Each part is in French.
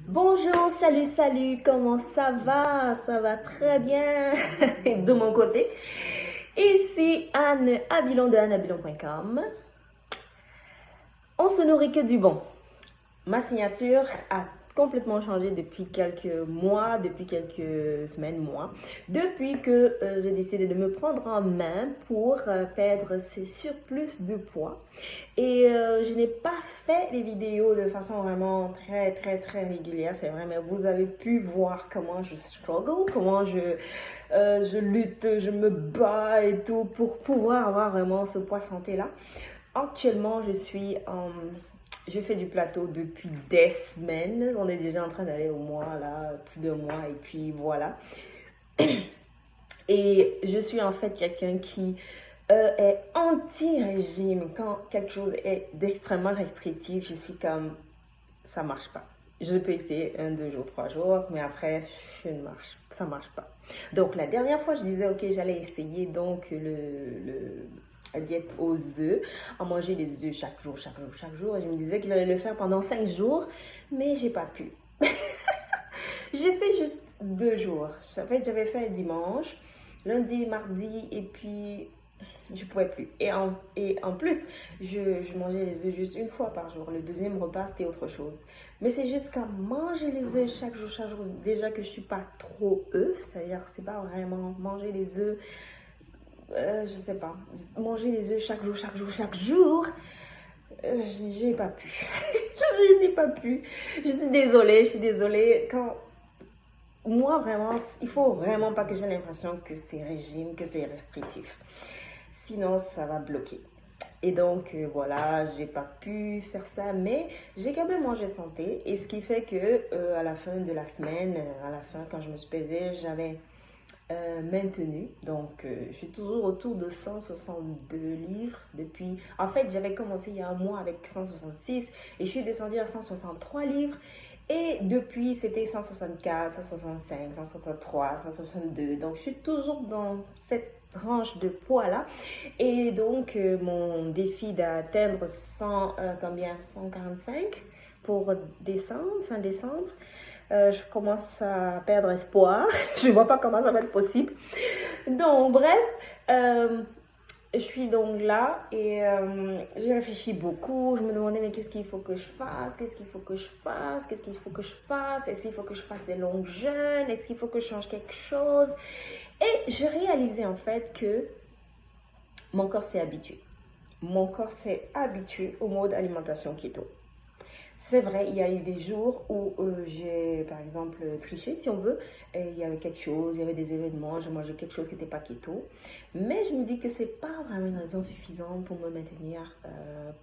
Bonjour, salut, comment ça va? Ça va très bien de mon côté. Ici Anne Abilon de anneabilon.com. On se nourrit que du bon. Ma signature a complètement changé depuis quelques mois, depuis quelques semaines, mois, depuis que j'ai décidé de me prendre en main pour perdre ce surplus de poids. Et je n'ai pas fait les vidéos de façon vraiment très régulière, c'est vrai, mais vous avez pu voir comment je struggle, comment je lutte, je me bats et tout pour pouvoir avoir vraiment ce poids santé là. Actuellement, je fais du plateau depuis des semaines. On est déjà en train d'aller au mois, là, plus d'un mois, et puis voilà. Et je suis en fait quelqu'un qui est anti-régime. Quand quelque chose est d'extrêmement restrictif, je suis comme, ça marche pas. Je peux essayer 1, 2 jours, 3 jours, mais après, ça marche pas. Donc la dernière fois, je disais, ok, j'allais essayer donc la diète aux œufs, à manger des œufs chaque jour. Et je me disais que j'allais le faire pendant 5 jours, mais j'ai pas pu. J'ai fait juste 2 jours. En fait, j'avais fait dimanche, lundi, mardi, et puis je pouvais plus. Et en plus, je mangeais les œufs juste une fois par jour. Le deuxième repas, c'était autre chose. Mais c'est juste qu'à manger les œufs chaque jour, déjà que je suis pas trop œuf, c'est-à-dire c'est pas vraiment manger les œufs, je sais pas, manger les œufs chaque jour, je n'ai pas pu. Je n'ai pas pu. Je suis désolée. Moi, vraiment, il faut vraiment pas que j'ai l'impression que c'est régime, que c'est restrictif. Sinon, ça va bloquer. Et donc, voilà, j'ai pas pu faire ça, mais j'ai quand même mangé santé. Et ce qui fait que à la fin de la semaine, à la fin, quand je me suis pesée, j'avais maintenu. Donc, je suis toujours autour de 162 livres depuis. En fait, j'avais commencé il y a un mois avec 166 et je suis descendue à 163 livres. Et depuis, c'était 164, 165, 163, 162. Donc, je suis toujours dans cette tranche de poids-là. Et donc, mon défi d'atteindre 145 pour décembre, fin décembre, je commence à perdre espoir. Je ne vois pas comment ça va être possible. Donc, bref, je suis donc là et j'ai réfléchi beaucoup. Je me demandais, mais qu'est-ce qu'il faut que je fasse? Qu'est-ce qu'il faut que je fasse? Qu'est-ce qu'il faut que je fasse? Est-ce qu'il faut que je fasse des longs jeûnes? Est-ce qu'il faut que je change quelque chose? Et j'ai réalisé en fait que mon corps s'est habitué. Mon corps s'est habitué au mode alimentation keto. C'est vrai, il y a eu des jours où j'ai, par exemple, triché, si on veut. Et il y avait quelque chose, il y avait des événements, je mangeais quelque chose qui n'était pas keto. Mais je me dis que c'est pas vraiment une raison suffisante pour me maintenir,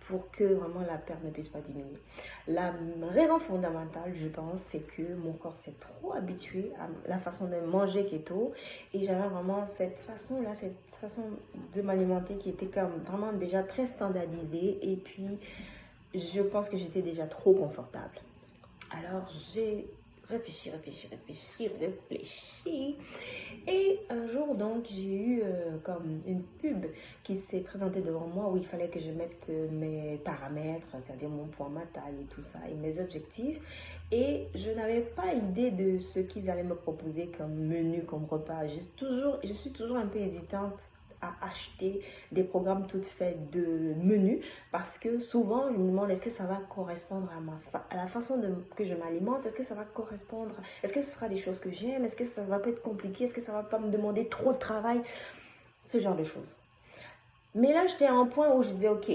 pour que vraiment la perte ne puisse pas diminuer. La raison fondamentale, je pense, c'est que mon corps s'est trop habitué à la façon de manger keto. Et j'avais vraiment cette façon-là, cette façon de m'alimenter qui était comme vraiment déjà très standardisée. Et puis, je pense que j'étais déjà trop confortable. Alors j'ai réfléchi. Et un jour donc j'ai eu comme une pub qui s'est présentée devant moi où il fallait que je mette mes paramètres, c'est-à-dire mon poids, ma taille et tout ça, et mes objectifs. Et je n'avais pas idée de ce qu'ils allaient me proposer comme menu, comme repas. Je suis toujours un peu hésitante à acheter des programmes toutes faits de menus parce que souvent je me demande est-ce que ça va correspondre à la façon que je m'alimente, est-ce que ça va correspondre, est-ce que ce sera des choses que j'aime, est-ce que ça va pas être compliqué, est-ce que ça va pas me demander trop de travail, ce genre de choses. Mais là j'étais à un point où je disais ok,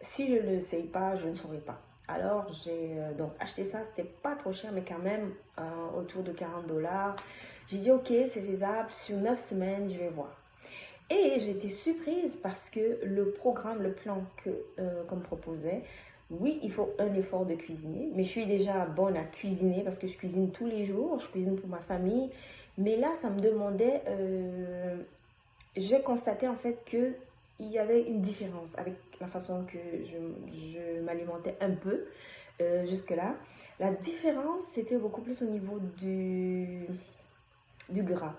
si je ne l'essaye pas, je ne saurai pas. Alors j'ai donc acheté ça, c'était pas trop cher mais quand même autour de 40 $. J'ai dit ok, c'est faisable, sur 9 semaines je vais voir. Et j'étais surprise parce que le programme, le plan qu'on me proposait, oui, il faut un effort de cuisiner, mais je suis déjà bonne à cuisiner parce que je cuisine tous les jours, je cuisine pour ma famille. Mais là, ça me demandait, j'ai constaté en fait que il y avait une différence avec la façon que je m'alimentais un peu jusque-là. La différence, c'était beaucoup plus au niveau du gras.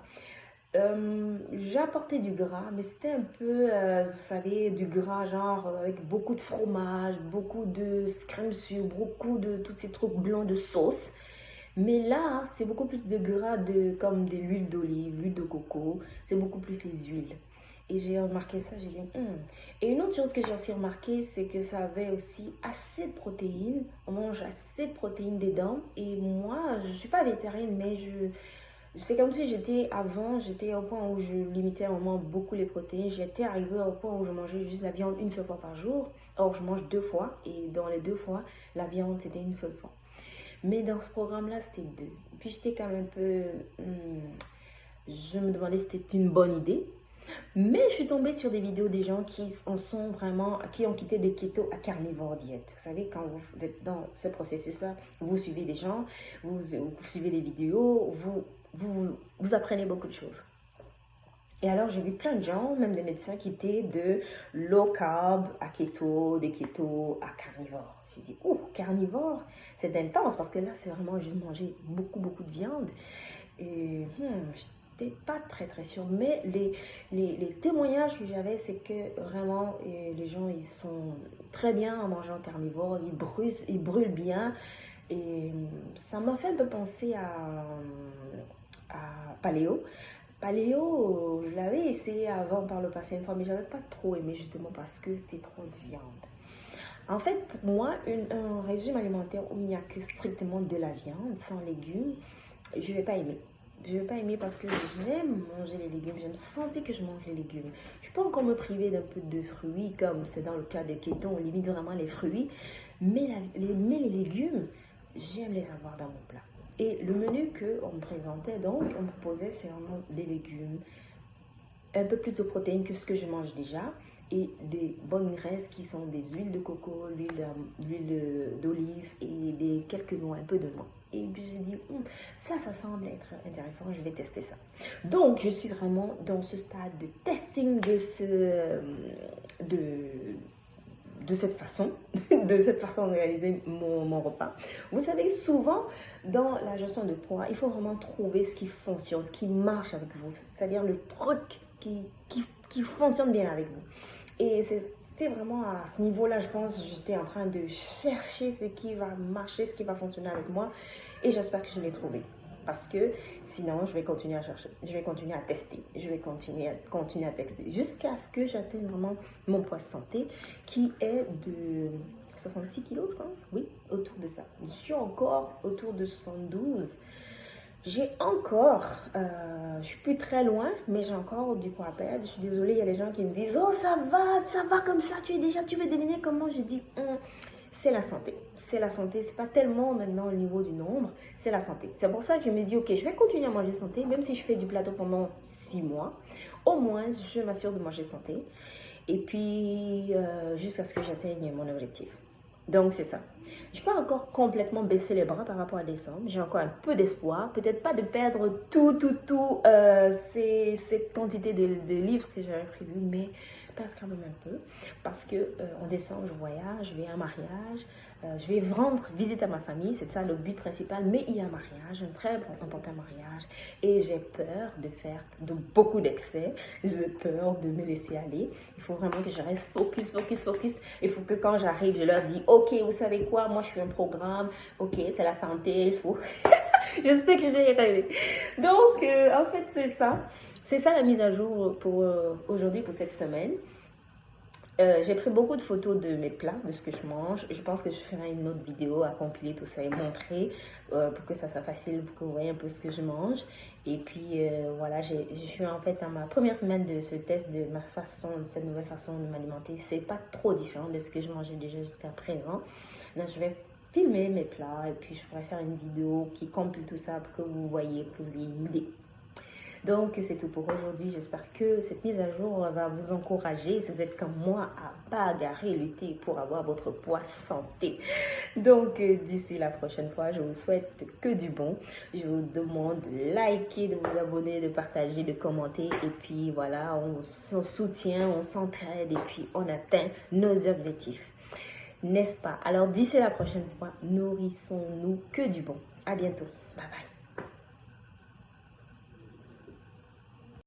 J'ai apporté du gras, mais c'était un peu, vous savez, du gras genre avec beaucoup de fromage, beaucoup de crème sur, beaucoup de tous ces trucs blancs de sauce. Mais là, c'est beaucoup plus de gras comme de l'huile d'olive, l'huile de coco, c'est beaucoup plus les huiles. Et j'ai remarqué ça, j'ai dit, hmm. Et une autre chose que j'ai aussi remarqué, c'est que ça avait aussi assez de protéines. On mange assez de protéines dedans. Et moi, je ne suis pas végétarienne, mais c'est comme si j'étais au point où je limitais à un moment beaucoup les protéines. J'étais arrivée au point où je mangeais juste la viande une seule fois par jour. Or, je mange 2 fois. Et dans les 2 fois, la viande, c'était une seule fois. Mais dans ce programme-là, c'était 2. Puis j'étais quand même un peu... je me demandais si c'était une bonne idée. Mais je suis tombée sur des vidéos des gens qui en sont vraiment, qui ont quitté des keto à carnivore diète. Vous savez, quand vous êtes dans ce processus-là, vous suivez des gens, vous suivez des vidéos, vous apprenez beaucoup de choses. Et alors, j'ai vu plein de gens, même des médecins, qui étaient de low carb à keto, des keto à carnivore. J'ai dit, oh, carnivore, c'est intense parce que là, c'est vraiment, je mangeais beaucoup, beaucoup de viande. Et j'étais pas très, très sûre. Mais les témoignages que j'avais, c'est que vraiment, les gens, ils sont très bien en mangeant carnivore, ils brûlent bien. Et ça m'a fait un peu penser à paléo. Paléo, je l'avais essayé avant par le passé une fois, mais j'avais pas trop aimé justement parce que c'était trop de viande. En fait, pour moi, un régime alimentaire où il n'y a que strictement de la viande, sans légumes, je ne vais pas aimer. Je ne vais pas aimer parce que j'aime manger les légumes, j'aime sentir que je mange les légumes. Je peux encore me priver d'un peu de fruits, comme c'est dans le cas des keto, on limite vraiment les fruits, mais les légumes, j'aime les avoir dans mon plat. Et le menu qu'on me présentait, donc, on me proposait, c'est vraiment des légumes, un peu plus de protéines que ce que je mange déjà, et des bonnes graisses qui sont des huiles de coco, l'huile d'olive et quelques noix, un peu de noix. Et puis j'ai dit, ça semble être intéressant, je vais tester ça. Donc, je suis vraiment dans ce stade de testing de cette façon, de réaliser mon repas. Vous savez, souvent, dans la gestion de poids, il faut vraiment trouver ce qui fonctionne, ce qui marche avec vous. C'est-à-dire le truc qui fonctionne bien avec vous. Et c'est vraiment à ce niveau-là, je pense, j'étais en train de chercher ce qui va marcher, ce qui va fonctionner avec moi. Et j'espère que je l'ai trouvé. Parce que sinon, je vais continuer à chercher, je vais continuer à tester, je vais continuer à tester jusqu'à ce que j'atteigne vraiment mon poids santé qui est de 66 kilos, je pense. Oui, autour de ça. Je suis encore autour de 72. Je suis plus très loin, mais j'ai encore du poids à perdre. Je suis désolée, il y a des gens qui me disent, oh ça va comme ça, tu veux deviner comment? J'ai dit, c'est la santé. C'est la santé, c'est pas tellement maintenant au niveau du nombre, c'est la santé. C'est pour ça que je me dis, ok, je vais continuer à manger santé, même si je fais du plateau pendant 6 mois. Au moins, je m'assure de manger santé. Et puis, jusqu'à ce que j'atteigne mon objectif. Donc, c'est ça. Je peux encore complètement baisser les bras par rapport à décembre. J'ai encore un peu d'espoir. Peut-être pas de perdre cette quantité de livres que j'avais prévu, mais perdre quand même un peu. Parce que en décembre, je voyage, je vais à un mariage, je vais rendre visite à ma famille. C'est ça le but principal. Mais il y a un mariage, un très important mariage. Et j'ai peur de faire beaucoup d'excès. J'ai peur de me laisser aller. Il faut vraiment que je reste focus. Il faut que quand j'arrive, je leur dis, ok, vous savez quoi, moi je suis un programme, ok, c'est la santé, il faut... J'espère que je vais y arriver. Donc, en fait, c'est ça. C'est ça la mise à jour pour aujourd'hui, pour cette semaine. J'ai pris beaucoup de photos de mes plats, de ce que je mange. Je pense que je ferai une autre vidéo à compiler tout ça et montrer pour que ça soit facile, pour que vous voyez un peu ce que je mange. Et puis voilà, je suis en fait dans ma première semaine de ce test de cette nouvelle façon de m'alimenter. C'est pas trop différent de ce que je mangeais déjà jusqu'à présent. Donc je vais filmer mes plats et puis je pourrais faire une vidéo qui compile tout ça pour que vous voyez, pour que vous ayez une idée. Donc, c'est tout pour aujourd'hui. J'espère que cette mise à jour va vous encourager, si vous êtes comme moi, à bagarrer, lutter pour avoir votre poids santé. Donc, d'ici la prochaine fois, je vous souhaite que du bon. Je vous demande de liker, de vous abonner, de partager, de commenter. Et puis, voilà, on se soutient, on s'entraide et puis on atteint nos objectifs. N'est-ce pas? Alors, d'ici la prochaine fois, nourrissons-nous que du bon. À bientôt. Bye bye.